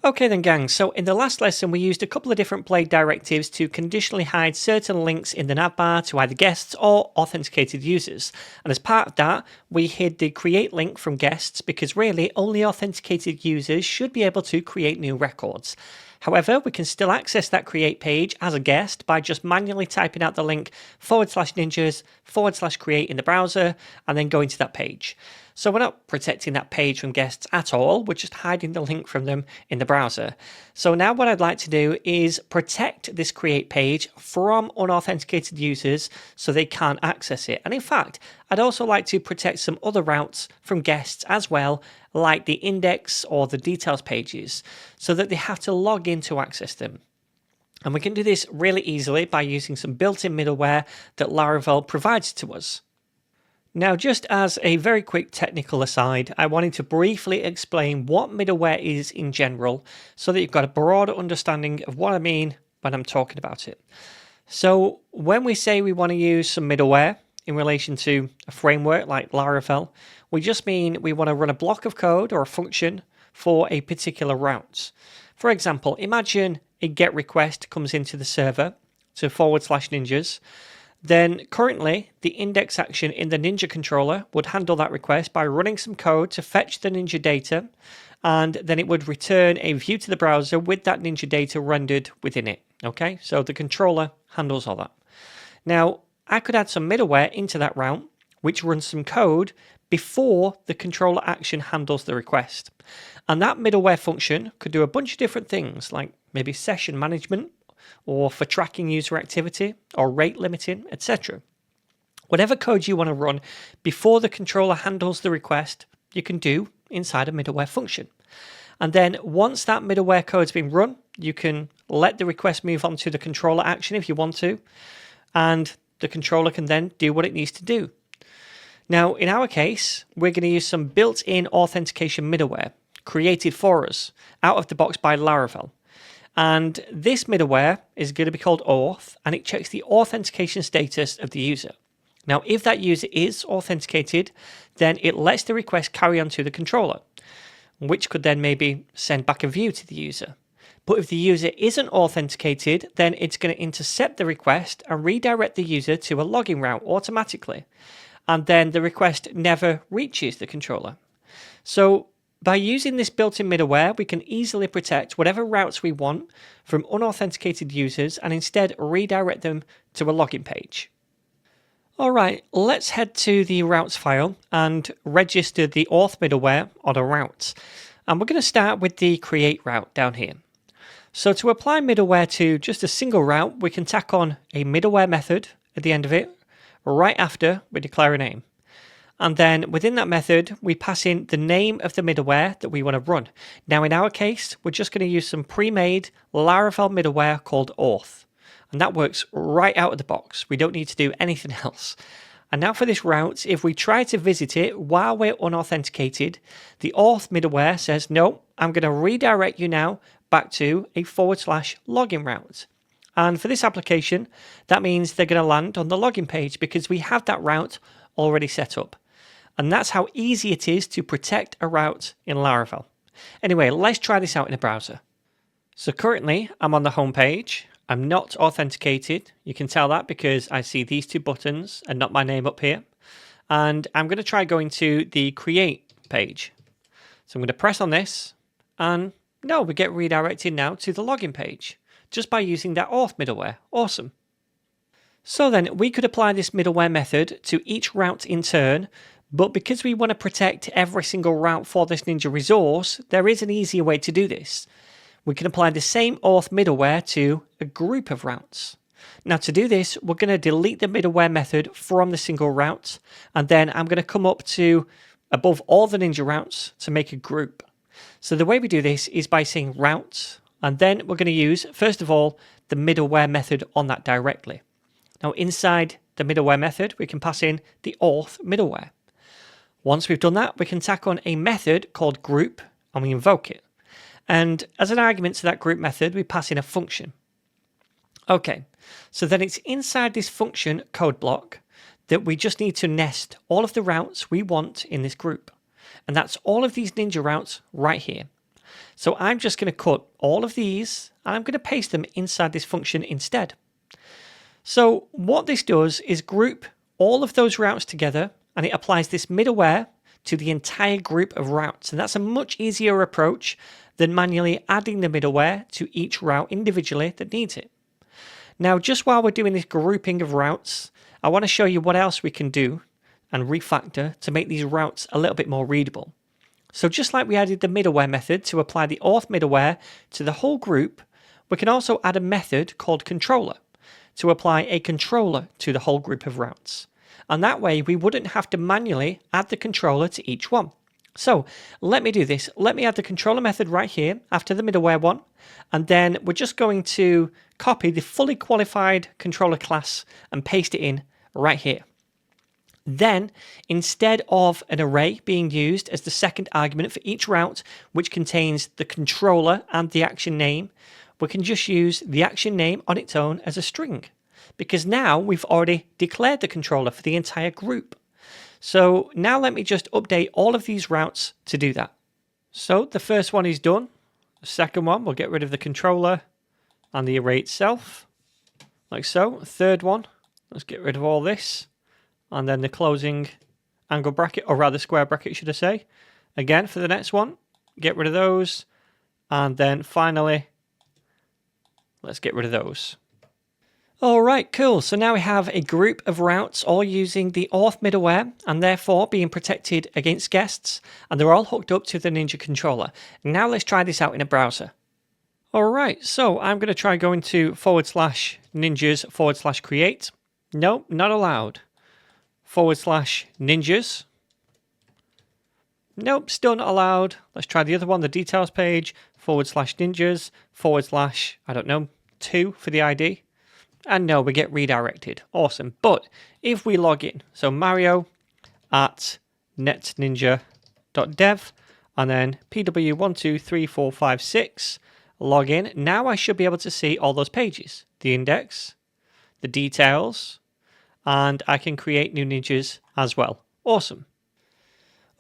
Okay then gang, so in the last lesson we used a couple of different blade directives to conditionally hide certain links in the navbar to either guests or authenticated users. And as part of that, we hid the create link from guests because really only authenticated users should be able to create new records. However, we can still access that create page as a guest by just manually typing out the link /ninjas/create in the browser and then going to that page. So we're not protecting that page from guests at all, we're just hiding the link from them in the browser. So now what I'd like to do is protect this create page from unauthenticated users so they can't access it. And in fact, I'd also like to protect some other routes from guests as well, like the index or the details pages, so that they have to log in to access them. And we can do this really easily by using some built-in middleware that Laravel provides to us. Now, just as a very quick technical aside, I wanted to briefly explain what middleware is in general so that you've got a broader understanding of what I mean when I'm talking about it. So when we say we want to use some middleware in relation to a framework like Laravel, we just mean we want to run a block of code or a function for a particular route. For example, imagine a GET request comes into the server to /ninjas. Then currently the index action in the Ninja controller would handle that request by running some code to fetch the Ninja data, and then it would return a view to the browser with that Ninja data rendered within it. Okay, so the controller handles all that. Now, I could add some middleware into that route, which runs some code before the controller action handles the request. And that middleware function could do a bunch of different things, like maybe session management, or for tracking user activity, or rate limiting, etc. Whatever code you want to run before the controller handles the request, you can do inside a middleware function. And then once that middleware code's been run, you can let the request move on to the controller action if you want to, and the controller can then do what it needs to do. Now, in our case, we're going to use some built-in authentication middleware created for us out of the box by Laravel. And this middleware is going to be called auth, and it checks the authentication status of the user. Now, if that user is authenticated, then it lets the request carry on to the controller, which could then maybe send back a view to the user. But if the user isn't authenticated, then it's going to intercept the request and redirect the user to a login route automatically. And then the request never reaches the controller. So by using this built-in middleware, we can easily protect whatever routes we want from unauthenticated users and instead redirect them to a login page. Alright, let's head to the routes file and register the auth middleware on a route. And we're going to start with the create route down here. So to apply middleware to just a single route, we can tack on a middleware method at the end of it, right after we declare a name. And then within that method, we pass in the name of the middleware that we want to run. Now, in our case, we're just going to use some pre-made Laravel middleware called auth. And that works right out of the box. We don't need to do anything else. And now for this route, if we try to visit it while we're unauthenticated, the auth middleware says, no, I'm going to redirect you now back to a /login route. And for this application, that means they're going to land on the login page because we have that route already set up. And that's how easy it is to protect a route in Laravel. Anyway, let's try this out in a browser. So currently, I'm on the home page. I'm not authenticated. You can tell that because I see these two buttons and not my name up here. And I'm going to try going to the create page. So I'm going to press on this, and no, we get redirected now to the login page just by using that auth middleware. Awesome. So then we could apply this middleware method to each route in turn, but because we want to protect every single route for this Ninja resource, there is an easier way to do this. We can apply the same auth middleware to a group of routes. Now to do this, we're going to delete the middleware method from the single route, and then I'm going to come up to above all the Ninja routes to make a group. So the way we do this is by saying route, and then we're going to use, first of all, the middleware method on that directly. Now inside the middleware method, we can pass in the auth middleware. Once we've done that, we can tack on a method called group, and we invoke it. And as an argument to that group method, we pass in a function. Okay, so then it's inside this function code block that we just need to nest all of the routes we want in this group. And that's all of these Ninja routes right here. So I'm just going to cut all of these and I'm going to paste them inside this function instead. So what this does is group all of those routes together, and it applies this middleware to the entire group of routes. And that's a much easier approach than manually adding the middleware to each route individually that needs it. Now, just while we're doing this grouping of routes, I want to show you what else we can do and refactor to make these routes a little bit more readable. So just like we added the middleware method to apply the auth middleware to the whole group, we can also add a method called controller to apply a controller to the whole group of routes. And that way we wouldn't have to manually add the controller to each one. So let me do this. Let me add the controller method right here after the middleware one. And then we're just going to copy the fully qualified controller class and paste it in right here. Then, instead of an array being used as the second argument for each route, which contains the controller and the action name, we can just use the action name on its own as a string, because now we've already declared the controller for the entire group. So now let me just update all of these routes to do that. So the first one is done. The second one, we'll get rid of the controller and the array itself, like so. Third one, let's get rid of all this. And then the closing angle bracket, or rather square bracket, should I say. Again, for the next one, get rid of those. And then finally, let's get rid of those. All right, cool. So now we have a group of routes all using the auth middleware and therefore being protected against guests. And they're all hooked up to the Ninja controller. Now let's try this out in a browser. All right, so I'm going to try going to /ninjas/create. No, not allowed. /ninjas. Nope, still not allowed. Let's try the other one, the details page, /ninjas, I don't know, 2 for the ID. And no, we get redirected. Awesome. But if we log in, so mario@netninja.dev and then pw123456, log in. Now I should be able to see all those pages, the index, the details, and I can create new ninjas as well. Awesome.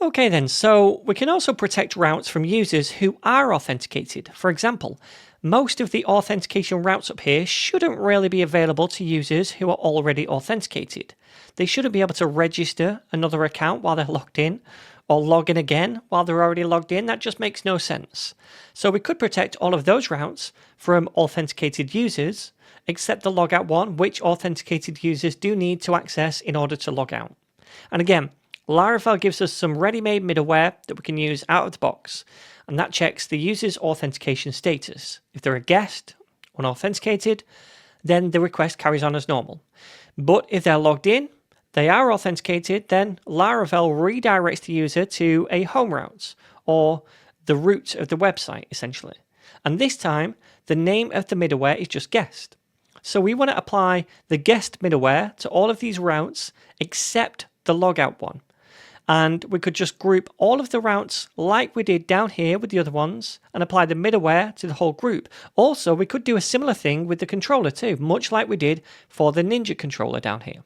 Okay then, so we can also protect routes from users who are authenticated. For example, most of the authentication routes up here shouldn't really be available to users who are already authenticated. They shouldn't be able to register another account while they're logged in, or log in again while they're already logged in. That just makes no sense. So we could protect all of those routes from authenticated users, except the logout one, which authenticated users do need to access in order to log out. And again, Laravel gives us some ready-made middleware that we can use out of the box, and that checks the user's authentication status. If they're a guest, unauthenticated, then the request carries on as normal. But if they're logged in, they are authenticated, then Laravel redirects the user to a home route, or the root of the website, essentially. And this time, the name of the middleware is just guest. So we want to apply the guest middleware to all of these routes except the logout one. And we could just group all of the routes like we did down here with the other ones and apply the middleware to the whole group. Also, we could do a similar thing with the controller too, much like we did for the Ninja controller down here.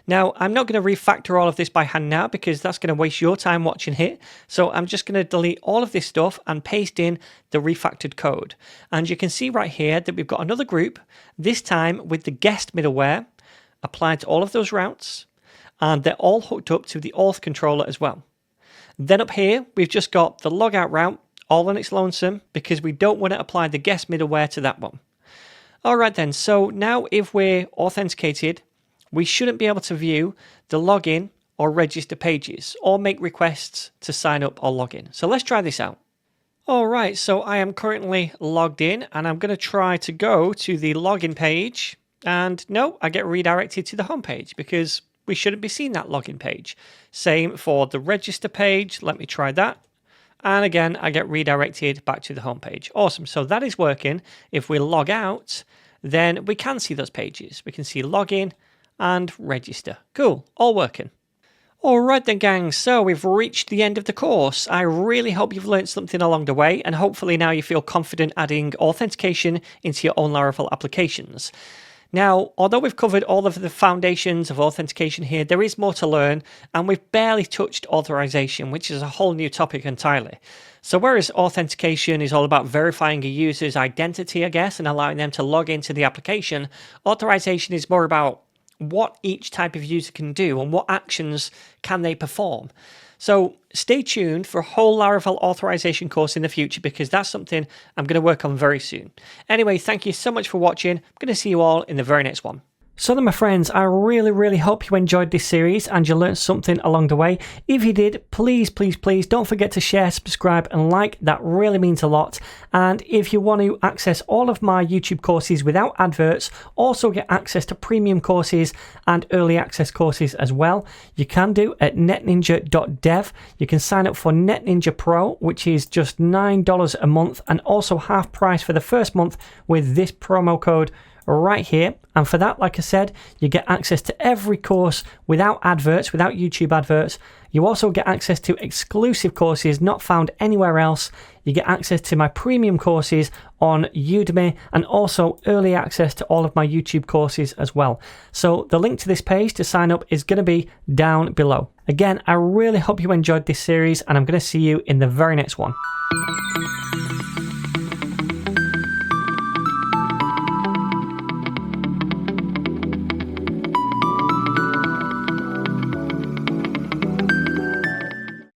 Now, I'm not going to refactor all of this by hand now because that's going to waste your time watching it. So I'm just going to delete all of this stuff and paste in the refactored code. And you can see right here that we've got another group, this time with the guest middleware applied to all of those routes. And they're all hooked up to the auth controller as well. Then up here, we've just got the logout route all on its lonesome because we don't want to apply the guest middleware to that one. All right then, so now if we're authenticated, we shouldn't be able to view the login or register pages or make requests to sign up or log in. So let's try this out. All right, so I am currently logged in and I'm going to try to go to the login page. And no, I get redirected to the home page because we shouldn't be seeing that login page. Same for the register page. Let me try that. And again, I get redirected back to the home page. Awesome. So that is working. If we log out, then we can see those pages. We can see login and register. Cool. All working. All right then, gang. So we've reached the end of the course. I really hope you've learned something along the way, and hopefully now you feel confident adding authentication into your own Laravel applications. Now, although we've covered all of the foundations of authentication here, there is more to learn, and we've barely touched authorization, which is a whole new topic entirely. So whereas authentication is all about verifying a user's identity, I guess, and allowing them to log into the application, authorization is more about what each type of user can do and what actions can they perform. So stay tuned for a whole Laravel authorization course in the future, because that's something I'm going to work on very soon. Anyway, thank you so much for watching. I'm going to see you all in the very next one. So then, my friends, I really hope you enjoyed this series and you learned something along the way. If you did, please don't forget to share, subscribe and like. That really means a lot. And if you want to access all of my YouTube courses without adverts, also get access to premium courses and early access courses as well, you can do at netninja.dev. You can sign up for NetNinja Pro, which is just $9 a month, and also half price for the first month with this promo code right here. And for that, like I said, you get access to every course without adverts, without YouTube adverts. You also get access to exclusive courses not found anywhere else. You get access to my premium courses on Udemy, and also early access to all of my YouTube courses as well. So the link to this page to sign up is going to be down below. Again, I really hope you enjoyed this series, and I'm going to see you in the very next one.